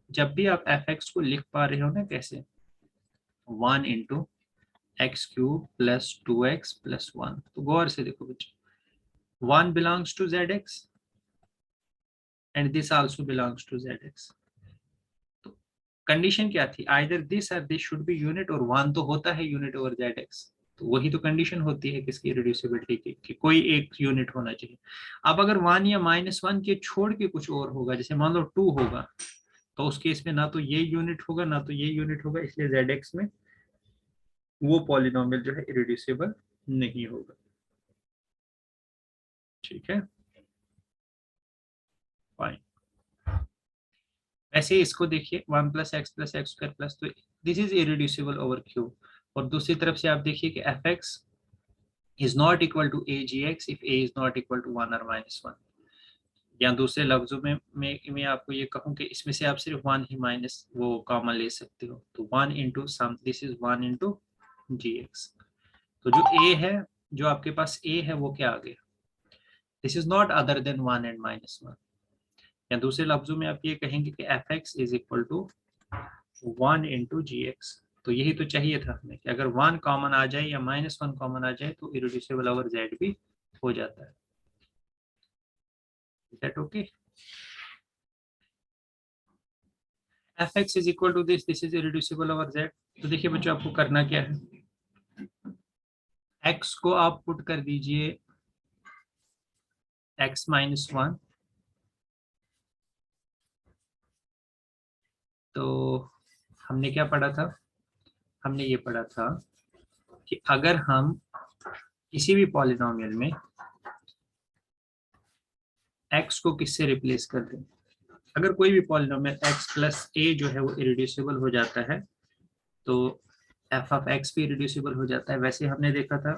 जब भी आप एफ एक्स को लिख पा रहे हो ना कैसे, 1 into x cube plus 2x plus 1, तो गौर से देखो बच्चे, 1 belongs to Z x and this also belongs to Z x. तो कंडीशन क्या थी, आइदर दिस और दिस शुड बी यूनिट, और 1 तो होता है यूनिट ओवर जेड एक्स, तो वही तो कंडीशन होती है किसकी, रिड्यूसिबिलिटी की, कि कोई एक यूनिट होना चाहिए। अब अगर 1 या -1 के छोड़ के कुछ और होगा, जैसे मान लो 2 होगा, तो उस केस में ना तो ये यूनिट होगा ना तो ये यूनिट होगा, इसलिए जेड एक्स में वो पॉलिनोमियल जो है इरिड्यूसिबल नहीं होगा। ठीक है, फाइन। वैसे इसको देखिए 1 plus x plus x square plus, तो this is irreducible over Q. और दूसरी तरफ से आप देखिए कि f x is not equal to agx if a is not equal to 1 or -1, या दूसरे लफ्जों में मैं आपको ये कहूँ कि इसमें से आप सिर्फ 1 ही माइनस वो कॉमन ले सकते हो, तो 1 into some, this is 1 into g x. तो जो a है, जो आपके पास a है वो क्या आ गया, this is not other than 1 and -1, या दूसरे लफ्जों में आप ये कहेंगे कि f x is equal to 1 into g x. तो यही तो चाहिए था हमें कि अगर 1 कॉमन आ जाए या -1 कॉमन आ जाए तो इरिड्यूसिबल ओवर जेड भी हो जाता है। Is that okay? fx is equal to this is irreducible over z। तो देखिए बच्चों आपको करना क्या है, x को आप पुट कर दीजिए x -1, तो हमने क्या पढ़ा था, हमने ये पढ़ा था कि अगर हम किसी भी पॉलिनोमियल में x को किससे रिप्लेस कर दें, अगर कोई भी पॉलिनोमियल x प्लस a जो है वो इरिड्यूसिबल हो जाता है तो f ऑफ x भी इरिड्यूसिबल हो जाता है। वैसे हमने देखा था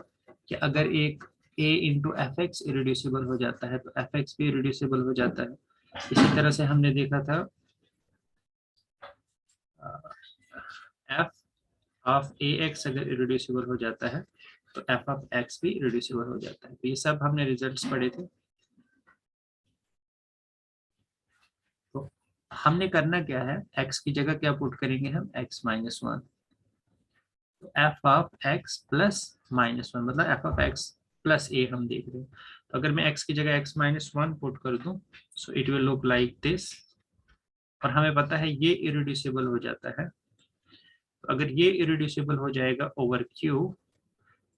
कि अगर एक a into F X irreducible हो जाता है तो एफ एक्स भी इरिड्यूसिबल हो जाता है। इसी तरह से हमने देखा था f ऑफ ए एक्स अगर इरिड्यूसिबल हो जाता है तो f ऑफ x भी इरिड्यूसिबल हो जाता है। तो ये सब हमने रिजल्ट्स पढ़े थे। हमने करना क्या है, x की जगह क्या पुट करेंगे हम, x माइनस वन। तो F of x plus minus one मतलब एफ ऑफ x प्लस ए हम देख रहे हैं। तो अगर मैं x की जगह x माइनस वन पुट कर दूं, so it will look like this. और हमें पता है ये इरिड्यूसिबल हो जाता है। तो अगर ये इरिड्यूसिबल हो जाएगा ओवर क्यू,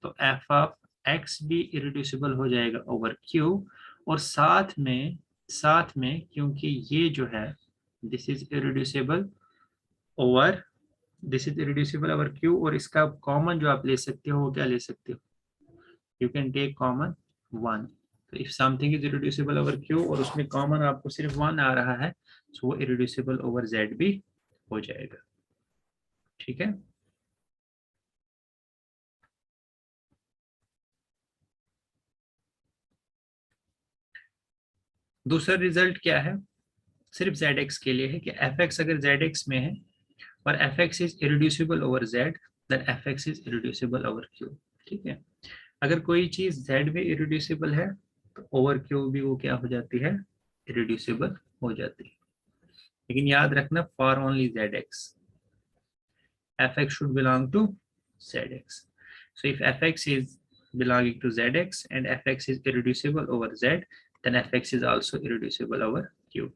तो एफ ऑफ एक्स भी इरिड्यूसिबल हो जाएगा ओवर क्यू। और साथ में क्योंकि ये जो है this is irreducible over Q, और इसका कॉमन जो आप ले सकते हो वो क्या ले सकते हो, you can take common one. तो if something is irreducible over Q और उसमें कॉमन आपको सिर्फ वन आ रहा है, तो वो इरिड्यूसिबल ओवर जेड भी हो जाएगा। ठीक है। दूसरा रिजल्ट क्या है, सिर्फ जेड एक्स के लिए है कि एफ एक्स अगर जेड एक्स में है और F x is irreducible over Z, then F x is irreducible over Q. ठीक है। अगर कोई चीज जेड में इरिड्यूसिबल है तो ओवर क्यू भी वो क्या हो जाती है, इरिड्यूसिबल हो जाती है। लेकिन याद रखना for only Z x, f x should belong to Z x. So if f x is belonging to zx and fx is irreducible over z, then fx is also irreducible over q.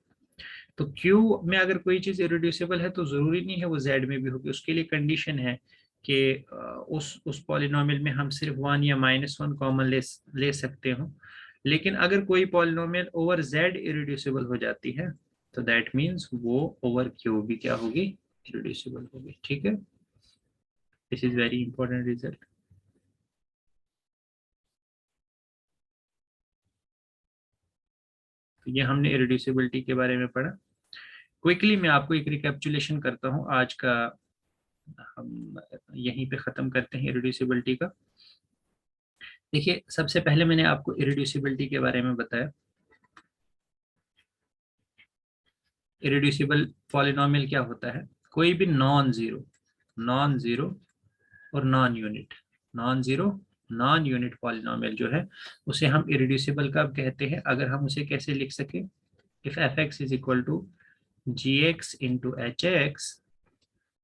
तो Q में अगर कोई चीज irreducible है तो जरूरी नहीं है वो Z में भी होगी, उसके लिए कंडीशन है कि उस पॉलिनोमियल में हम सिर्फ वन या माइनस वन कॉमन ले सकते हो। लेकिन अगर कोई पॉलिनोमियल ओवर Z इरिड्यूसिबल हो जाती है तो दैट मीन्स वो ओवर Q भी क्या होगी, इरिड्यूसिबल होगी। ठीक है, this is very important result. तो ये हमने इरिड्यूसिबिलिटी के बारे में पढ़ा। क्विकली मैं आपको एक रिकैप्चुलेशन करता हूँ आज का, हम यहीं पे ख़त्म करते हैं इरिड्यूसिबिलिटी का। देखिए सबसे पहले मैंने आपको इरिड्यूसिबिलिटी के बारे में बताया। इरिड्यूसिबल पॉलिनोमियल क्या होता है, कोई भी नॉन ज़ीरो और नॉन यूनिट पॉलिनोमियल जो है उसे हम इरिड्यूसिबल कब कहते हैं, अगर हम उसे कैसे लिख सके, if f x is equal to g x into h x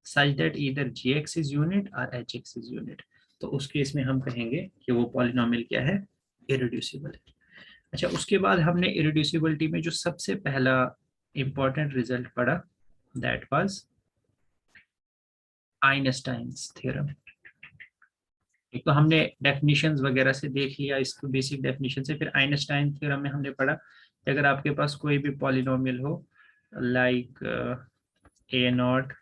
such that either gx is unit or hx is unit, तो उस केस में हम कहेंगे कि वो पॉलिनोमियल क्या है, इरिड्यूसिबल है। अच्छा, उसके बाद हमने इरिड्यूसिबिलिटी में जो सबसे पहला इंपॉर्टेंट रिजल्ट पढ़ा दैट वाज आइंस्टाइन्स थ्योरम। एक तो हमने डेफिनेशंस वगैरह से देख लिया इसको, बेसिक डेफिनेशन से, फिर आइंस्टाइन थ्योरम में हमने पढ़ा कि अगर आपके पास कोई भी पॉलिनोमियल हो like a naught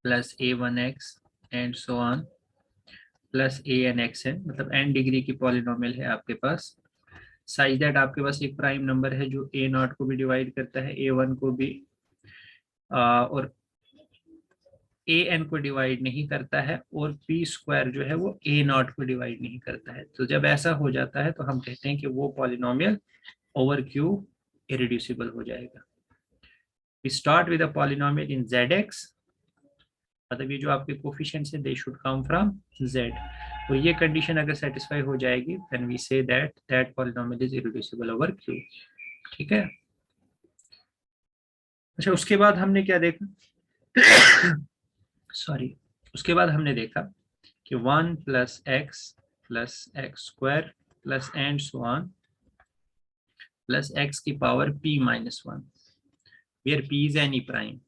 plus a one x and so on plus a n x n, मतलब एन डिग्री की पॉलिनोमियल है आपके पास, साइज दैट आपके पास एक प्राइम नंबर है जो ए नॉट को भी डिवाइड करता है, ए वन को भी, और ए एन को डिवाइड नहीं करता है, और पी स्क्वायर जो है वो ए नॉट को डिवाइड नहीं करता है। तो जब ऐसा हो जाता है तो हम कहते हैं कि वो पॉलिनोमियल ओवर क्यू इरिड्यूसिबल हो जाएगा। We start with a polynomial in Z x, मतलब ये जो आपके कोफिशिएंट्स हैं they should come from z, तो ये कंडीशन अगर सेटिस्फाई हो जाएगी then we say that polynomial is irreducible over q। ठीक है। अच्छा, उसके बाद हमने क्या देखा सॉरी, उसके बाद हमने देखा कि 1 plus x square plus and so on plus x की power p minus one, where p is any prime.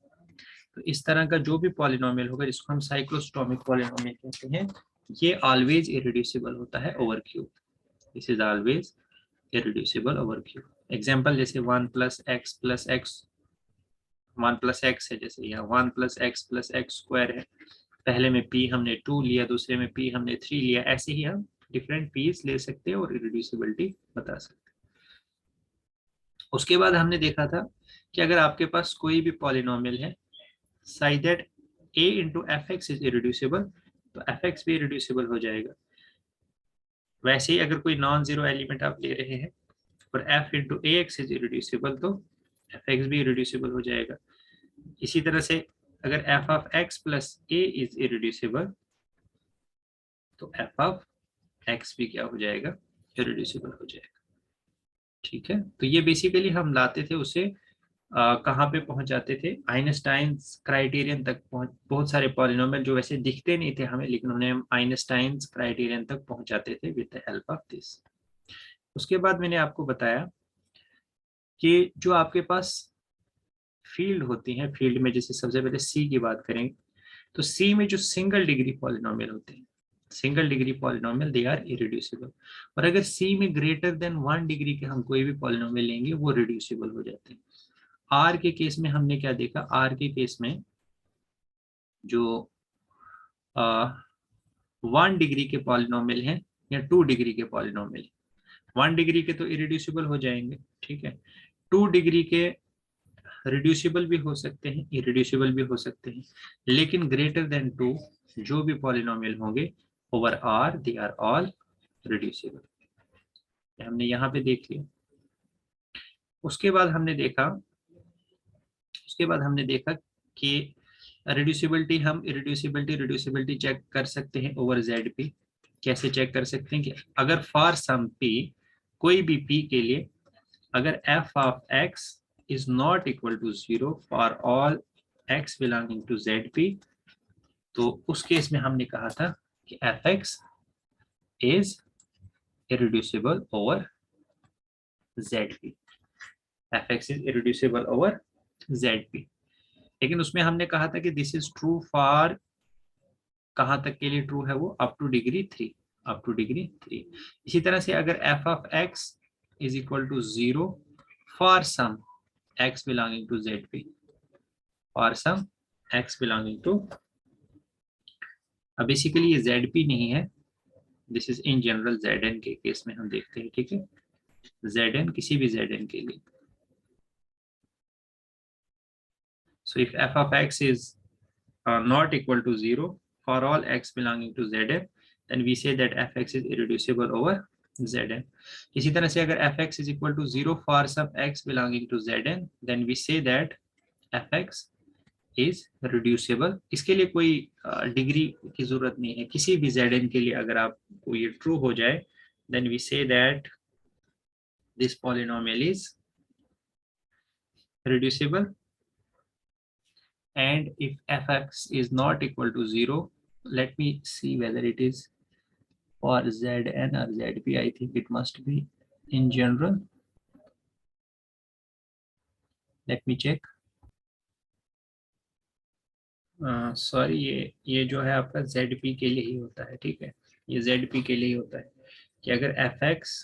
तो इस तरह का जो भी पॉलिनोमियल होगा जिसको हम साइक्लोस्टोमिक पॉलिनोमियल कहते हैं, ये ऑलवेज इरिड्यूसिबल होता है over Q. This is always irreducible over Q. Example जैसे 1 प्लस एक्स 1 प्लस एक्स है, जैसे यहाँ 1 प्लस एक्स स्क्वायर है, पहले में p हमने 2 लिया, दूसरे में p हमने 3 लिया, ऐसे ही हम डिफरेंट p's ले सकते हैं और इरिड्यूसिबिलिटी बता सकते हैं। उसके बाद हमने देखा था कि अगर आपके पास कोई भी पॉलिनोमियल है such that a into fx is irreducible, तो fx भी irreducible हो जाएगा। वैसे ही अगर कोई नॉन जीरो एलिमेंट आप ले रहे हैं और f into ax is irreducible, तो fx भी irreducible हो जाएगा। इसी तरह से अगर f of x plus a is irreducible, तो f of x भी क्या हो जाएगा, irreducible हो जाएगा। ठीक है, तो ये बेसिकली हम लाते थे उसे कहाँ पे पहुंच जाते थे, आइंस्टाइन्स क्राइटेरियन तक पहुंच, बहुत सारे पॉलिनोमियल जो वैसे दिखते नहीं थे हमें, लेकिन उन्हें आइंस्टाइन्स क्राइटेरियन तक पहुंचाते थे with the help of this. उसके बाद मैंने आपको बताया कि जो आपके पास फील्ड होती हैं, फील्ड में जैसे सबसे पहले सी की बात करेंगे, तो सी में जो सिंगल डिग्री पॉलिनोमियल होते हैं, single degree polynomial they are irreducible. और अगर सी में ग्रेटर देन 1 डिग्री के हम कोई भी पॉलिनोमियल लेंगे वो रिड्यूसिबल हो जाते हैं। आर के केस में हमने क्या देखा, आर के केस में जो 1 डिग्री के पॉलिनोमियल हैं या 2 डिग्री के पॉलिनोमियल, 1 डिग्री के तो इरिड्यूसिबल हो जाएंगे, ठीक है। 2 डिग्री के रिड्यूसिबल भी हो सकते हैं, इरिड्यूसिबल भी हो सकते हैं, लेकिन ग्रेटर देन 2 जो भी पॉलिनोमियल होंगे over R they are all reducible. हमने यहाँ पे देख लिया। उसके बाद हमने देखा कि रिड्यूसिबिलिटी, हम रिड्यूसिबिलिटी चेक कर सकते हैं ओवर जेड पी। कैसे चेक कर सकते हैं कि अगर फॉर सम पी, कोई भी पी के लिए अगर f of x is not equal to 0 for all x belonging to Z p, तो उस केस में हमने कहा था कि f x is irreducible over Z p, f x is irreducible over Z P. लेकिन उसमें हमने कहा था कि दिस इज ट्रू फॉर, कहाँ तक के लिए ट्रू है वो, up to degree 3, up to degree 3। इसी तरह से अगर f of x is equal to 0 for some x belonging to Z P, for some x belonging to, अब बेसिकली ये जेड पी नहीं है, this is in general Z n के case में हम देखते हैं, ठीक है, जेड एन, किसी भी जेड एन के लिए। सो if F of x is not equal to 0 for all x belonging to Zn, then we say that fx is irreducible over Zn. इसी तरह से अगर fx is equal to 0 for some x belonging to Zn, then we say that fx is reducible। इसके लिए कोई degree की जरूरत नहीं है, किसी भी Zn के लिए अगर आपको ये ट्रू हो जाए, then we say that this polynomial is reducible। And if fx is not equal to 0, let me see whether it is for Zn or Zp. I think it must be in general. Let me check. Sorry, ये जो है आपका Zp के लिए ही होता है, ठीक है, ये Zp के लिए ही होता है कि अगर fx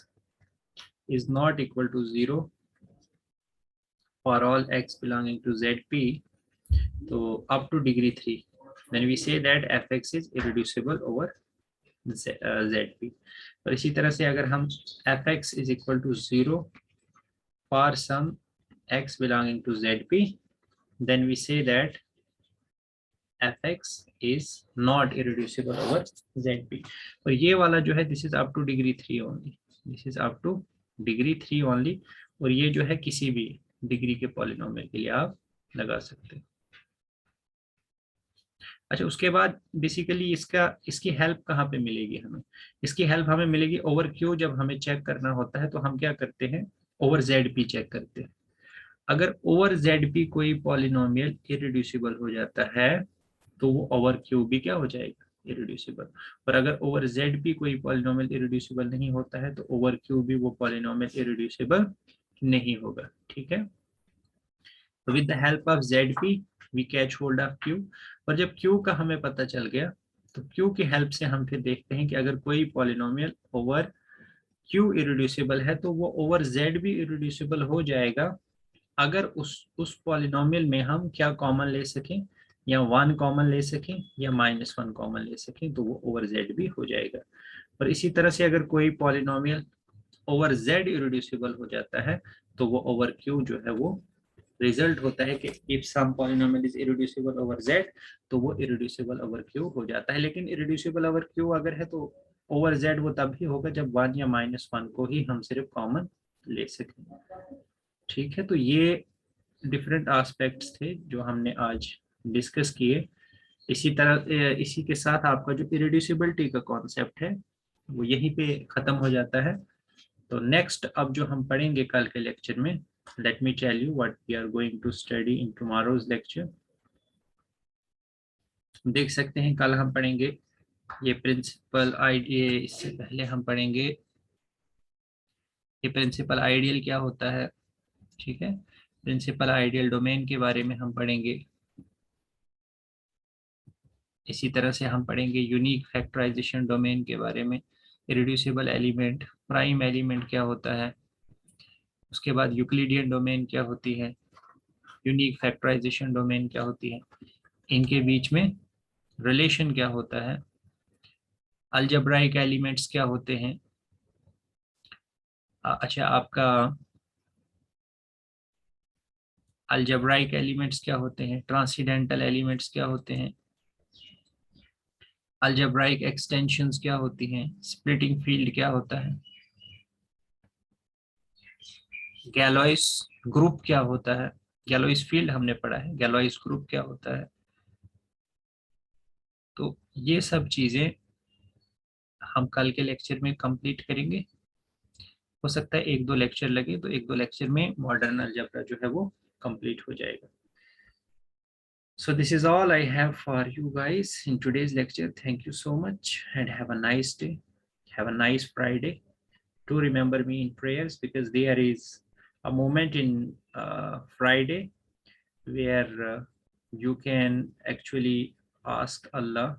is not equal to 0 for all x belonging to Zp, तो up to degree 3, then we say that fx is irreducible over Zp। और इसी तरह से अगर हम fx is equal to 0 for some x belonging to Zp, then we say that fx is not irreducible over Zp। और ये वाला जो है this is up to degree 3 only, this is up to degree 3 only, और ये जो है किसी भी डिग्री के पॉलिनोमियल के लिए आप लगा सकते हैं। अच्छा, उसके बाद बेसिकली इसकी हेल्प कहाँ पे मिलेगी हमें, इसकी हेल्प हमें मिलेगी ओवर क्यू। जब हमें चेक करना होता है तो हम क्या करते हैं, ओवर जेड पी चेक करते हैं। अगर ओवर जेड पी कोई पॉलिनोमियल इरिड्यूसिबल हो जाता है तो वो ओवर क्यू भी क्या हो जाएगा, इरिड्यूसिबल। और अगर ओवर जेड पी कोई पॉलिनोमियल इरिड्यूसिबल नहीं होता है तो ओवर क्यू भी वो पॉलिनोमियल इरिड्यूसिबल नहीं होगा, ठीक है। तो with the help of Z P V catch hold of Q. और जब क्यू का हमें पता चल गया तो क्यू की हेल्प से हम फिर देखते हैं कि अगर कोई पॉलिनोमियल ओवर क्यू इरिड्यूसिबल है तो वो ओवर जेड भी इरिड्यूसिबल हो जाएगा अगर उस पॉलिनोमियल में हम क्या कॉमन ले सकें, या 1 कॉमन ले सकें या -1 कॉमन ले सकें, तो वो ओवर जेड भी हो जाएगा। और इसी तरह से अगर कोई पॉलिनोमियल ओवर जेड इरिड्यूसिबल हो जाता है तो वो ओवर क्यू जो है वो रिजल्ट होता है कि if some polynomial is irreducible over Z, तो वो इरिड्यूसिबल ओवर क्यू हो जाता है। लेकिन इरिड्यूसिबल ओवर क्यू अगर है तो ओवर जेड वो तब ही होगा जब 1 या -1 को ही हम सिर्फ कॉमन ले सकें, ठीक है। तो ये डिफरेंट एस्पेक्ट्स थे जो हमने आज डिस्कस किए। इसी के साथ आपका जो इरिड्यूसिबिलिटी का कॉन्सेप्ट है वो यहीं पे ख़त्म हो जाता है। तो नेक्स्ट अब जो हम पढ़ेंगे कल के लेक्चर में let me tell you what we are going to study in tomorrow's lecture. देख सकते हैं कल हम पढ़ेंगे ये प्रिंसिपल आइडियल, इससे पहले हम पढ़ेंगे ये प्रिंसिपल आइडियल क्या होता है, ठीक है। प्रिंसिपल आइडियल डोमेन के बारे में हम पढ़ेंगे। इसी तरह से हम पढ़ेंगे यूनिक फैक्टराइजेशन डोमेन के बारे में, इरेड्यूसिबल एलिमेंट, प्राइम एलिमेंट क्या होता है, उसके बाद यूक्लिडियन डोमेन क्या होती है, यूनिक फैक्टराइजेशन डोमेन क्या होती है, इनके बीच में रिलेशन क्या होता है, अलजेब्राइक एलिमेंट्स क्या होते हैं। अच्छा, आपका अलजेब्राइक एलिमेंट्स क्या होते हैं, ट्रांसीडेंटल एलिमेंट्स क्या होते हैं, अलजेब्राइक एक्सटेंशंस क्या होती हैं, स्प्लिटिंग फील्ड क्या होता है, गैलोइस ग्रुप क्या होता है, गैलोइस फील्ड हमने पढ़ा है, गैलोइस ग्रुप क्या होता है। तो ये सब चीजें हम कल के लेक्चर में कंप्लीट करेंगे। हो सकता है एक दो लेक्चर लगे, तो एक दो लेक्चर में मॉडर्न अलजेब्रा जो है वो कंप्लीट हो जाएगा। So this is all I have for you guys in today's lecture. Thank you so much and have a nice day. Have a nice Friday. Do remember me in prayers, because there is a moment in Friday where you can actually ask Allah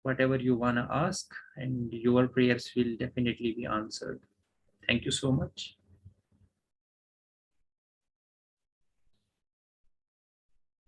whatever you want to ask, and your prayers will definitely be answered. Thank you so much.